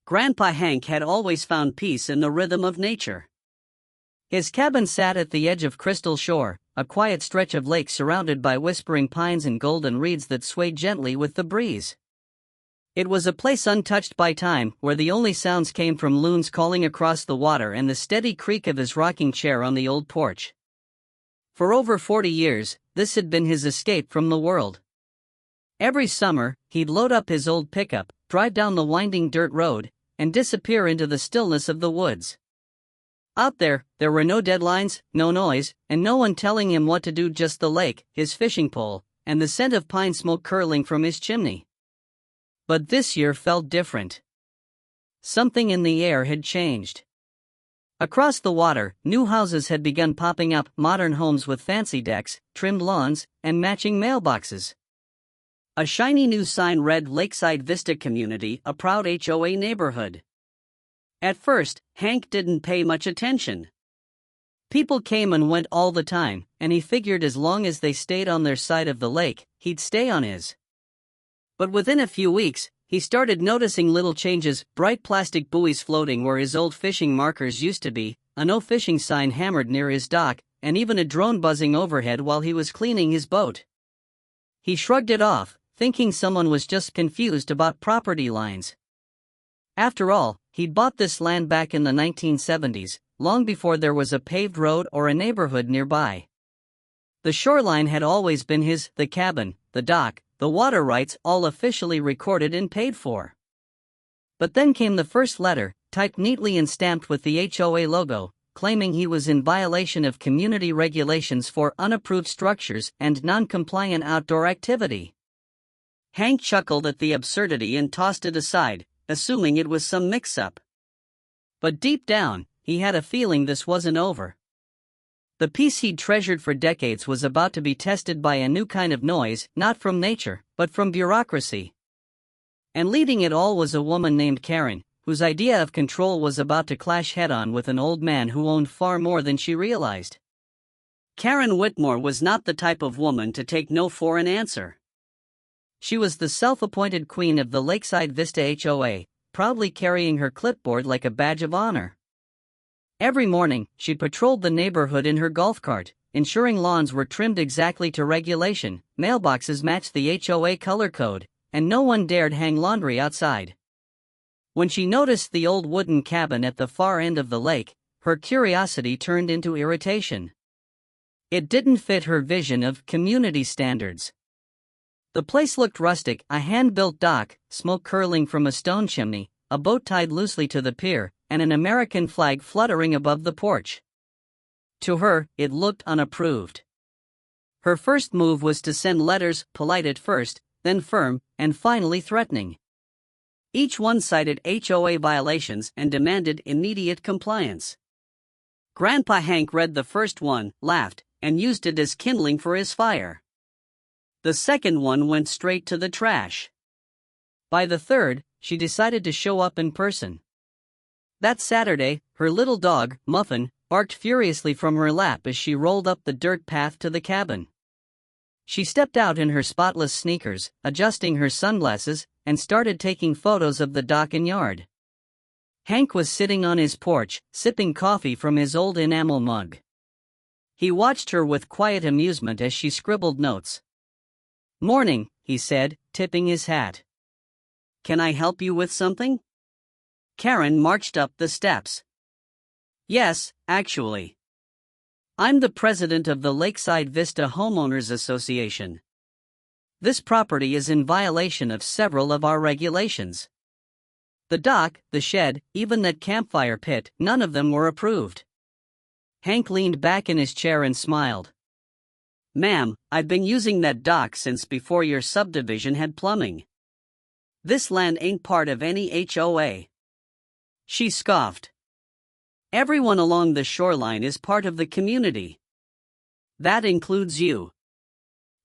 Grandpa Hank had always found peace in the rhythm of nature. His cabin sat at the edge of Crystal Shore, a quiet stretch of lake surrounded by whispering pines and golden reeds that swayed gently with the breeze. It was a place untouched by time, where the only sounds came from loons calling across the water and the steady creak of his rocking chair on the old porch. For over 40 years, this had been his escape from the world. Every summer, he'd load up his old pickup, drive down the winding dirt road, and disappear into the stillness of the woods. Out there were no deadlines, no noise, and no one telling him what to do, just the lake, his fishing pole, and the scent of pine smoke curling from his chimney. But this year felt different. Something in the air had changed. Across the water, new houses had begun popping up, modern homes with fancy decks, trimmed lawns, and matching mailboxes. A shiny new sign read Lakeside Vista Community, a proud HOA neighborhood. At first, Hank didn't pay much attention. People came and went all the time, and he figured as long as they stayed on their side of the lake, he'd stay on his. But within a few weeks, he started noticing little changes: bright plastic buoys floating where his old fishing markers used to be, a no fishing sign hammered near his dock, and even a drone buzzing overhead while he was cleaning his boat. He shrugged it off, thinking someone was just confused about property lines. After all, he'd bought this land back in the 1970s, long before there was a paved road or a neighborhood nearby. The shoreline had always been his, the cabin, the dock, the water rights, all officially recorded and paid for. But then came the first letter, typed neatly and stamped with the HOA logo, claiming he was in violation of community regulations for unapproved structures and non-compliant outdoor activity. Hank chuckled at the absurdity and tossed it aside, assuming it was some mix-up. But deep down, he had a feeling this wasn't over. The peace he'd treasured for decades was about to be tested by a new kind of noise, not from nature, but from bureaucracy. And leading it all was a woman named Karen, whose idea of control was about to clash head-on with an old man who owned far more than she realized. Karen Whitmore was not the type of woman to take no for an answer. She was the self-appointed queen of the Lakeside Vista HOA, proudly carrying her clipboard like a badge of honor. Every morning, she patrolled the neighborhood in her golf cart, ensuring lawns were trimmed exactly to regulation, mailboxes matched the HOA color code, and no one dared hang laundry outside. When she noticed the old wooden cabin at the far end of the lake, her curiosity turned into irritation. It didn't fit her vision of community standards. The place looked rustic: a hand-built dock, smoke curling from a stone chimney, a boat tied loosely to the pier, and an American flag fluttering above the porch. To her, it looked unapproved. Her first move was to send letters, polite at first, then firm, and finally threatening. Each one cited HOA violations and demanded immediate compliance. Grandpa Hank read the first one, laughed, and used it as kindling for his fire. The second one went straight to the trash. By the third, she decided to show up in person. That Saturday, her little dog, Muffin, barked furiously from her lap as she rolled up the dirt path to the cabin. She stepped out in her spotless sneakers, adjusting her sunglasses, and started taking photos of the dock and yard. Hank was sitting on his porch, sipping coffee from his old enamel mug. He watched her with quiet amusement as she scribbled notes. "Morning," he said, tipping his hat. "Can I help you with something?" Karen marched up the steps. "Yes, actually. I'm the president of the Lakeside Vista Homeowners Association. This property is in violation of several of our regulations. The dock, the shed, even that campfire pit, none of them were approved." Hank leaned back in his chair and smiled. "Ma'am, I've been using that dock since before your subdivision had plumbing. This land ain't part of any HOA." She scoffed. "Everyone along the shoreline is part of the community. That includes you."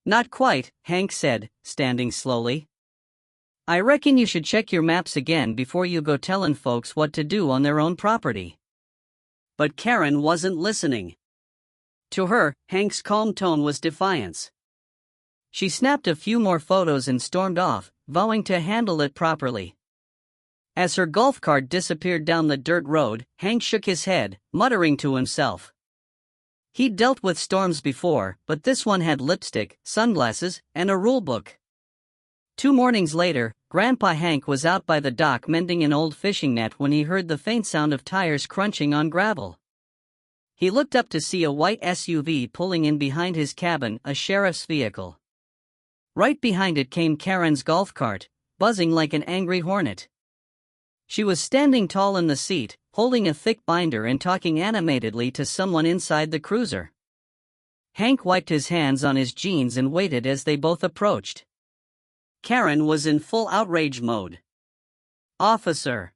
"Not quite," Hank said, standing slowly. "I reckon you should check your maps again before you go telling folks what to do on their own property." But Karen wasn't listening. To her, Hank's calm tone was defiance. She snapped a few more photos and stormed off, vowing to handle it properly. As her golf cart disappeared down the dirt road, Hank shook his head, muttering to himself. He'd dealt with storms before, but this one had lipstick, sunglasses, and a rulebook. 2 mornings later, Grandpa Hank was out by the dock mending an old fishing net when he heard the faint sound of tires crunching on gravel. He looked up to see a white SUV pulling in behind his cabin, a sheriff's vehicle. Right behind it came Karen's golf cart, buzzing like an angry hornet. She was standing tall in the seat, holding a thick binder and talking animatedly to someone inside the cruiser. Hank wiped his hands on his jeans and waited as they both approached. Karen was in full outrage mode. "Officer!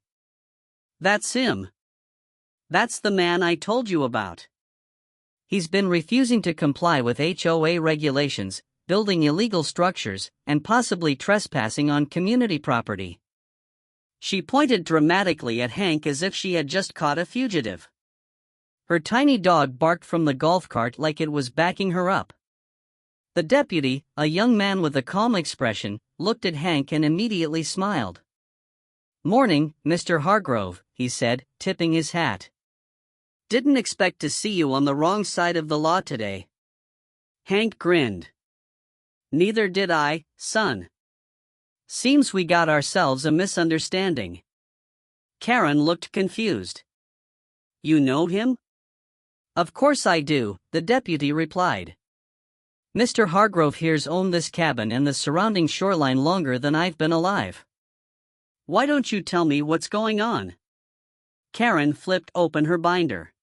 That's him! That's the man I told you about. He's been refusing to comply with HOA regulations, building illegal structures, and possibly trespassing on community property." She pointed dramatically at Hank as if she had just caught a fugitive. Her tiny dog barked from the golf cart like it was backing her up. The deputy, a young man with a calm expression, looked at Hank and immediately smiled. "Morning, Mr. Hargrove," he said, tipping his hat. "Didn't expect to see you on the wrong side of the law today." Hank grinned. "Neither did I, son. Seems we got ourselves a misunderstanding." Karen looked confused. "You know him?" "Of course I do," the deputy replied. "Mr. Hargrove here's owned this cabin and the surrounding shoreline longer than I've been alive." "Why don't you tell me what's going on?" Karen flipped open her binder.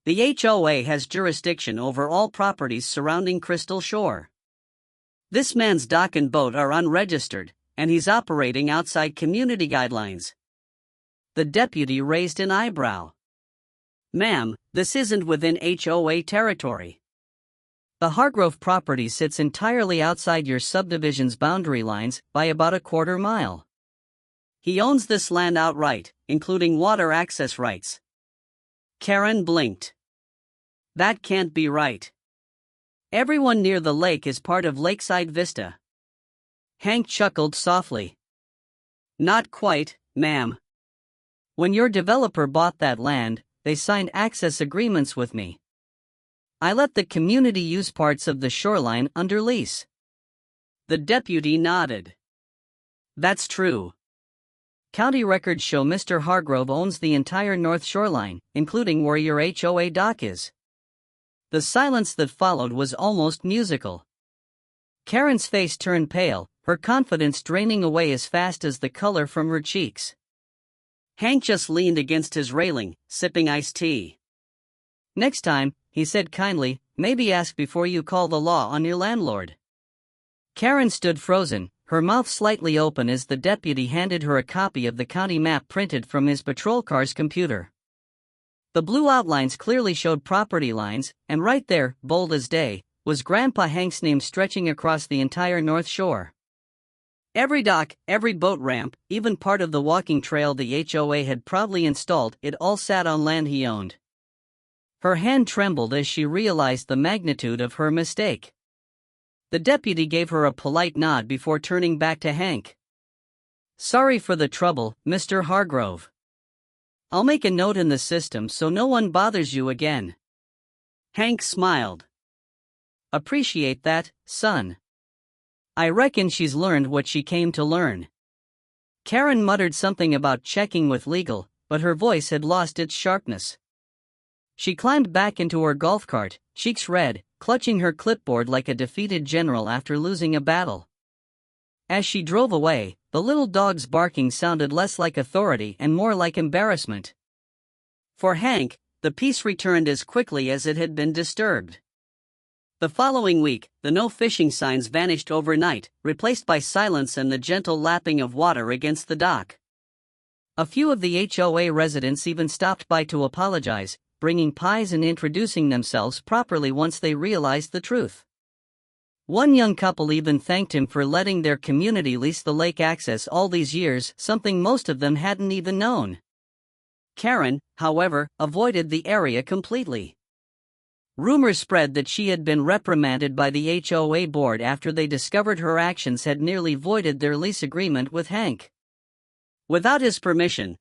"The HOA has jurisdiction over all properties surrounding Crystal Shore. This man's dock and boat are unregistered, and he's operating outside community guidelines." The deputy raised an eyebrow. "Ma'am, this isn't within HOA territory. The Hargrove property sits entirely outside your subdivision's boundary lines by about a quarter mile. He owns this land outright, including water access rights." Karen blinked. "That can't be right. Everyone near the lake is part of Lakeside Vista." Hank chuckled softly. "Not quite, ma'am. When your developer bought that land, they signed access agreements with me. I let the community use parts of the shoreline under lease." The deputy nodded. "That's true. County records show Mr. Hargrove owns the entire north shoreline, including where your HOA dock is." The silence that followed was almost musical. Karen's face turned pale, her confidence draining away as fast as the color from her cheeks. Hank just leaned against his railing, sipping iced tea. "Next time," he said kindly, "maybe ask before you call the law on your landlord." Karen stood frozen, her mouth slightly open as the deputy handed her a copy of the county map printed from his patrol car's computer. The blue outlines clearly showed property lines, and right there, bold as day, was Grandpa Hank's name stretching across the entire North Shore. Every dock, every boat ramp, even part of the walking trail the HOA had proudly installed, it all sat on land he owned. Her hand trembled as she realized the magnitude of her mistake. The deputy gave her a polite nod before turning back to Hank. "Sorry for the trouble, Mr. Hargrove. I'll make a note in the system so no one bothers you again." Hank smiled. "Appreciate that, son. I reckon she's learned what she came to learn." Karen muttered something about checking with legal, but her voice had lost its sharpness. She climbed back into her golf cart, cheeks red, clutching her clipboard like a defeated general after losing a battle. As she drove away, the little dog's barking sounded less like authority and more like embarrassment. For Hank, the peace returned as quickly as it had been disturbed. The following week, the no fishing signs vanished overnight, replaced by silence and the gentle lapping of water against the dock. A few of the HOA residents even stopped by to apologize, bringing pies and introducing themselves properly once they realized the truth. One young couple even thanked him for letting their community lease the lake access all these years, something most of them hadn't even known. Karen, however, avoided the area completely. Rumors spread that she had been reprimanded by the HOA board after they discovered her actions had nearly voided their lease agreement with Hank. Without his permission,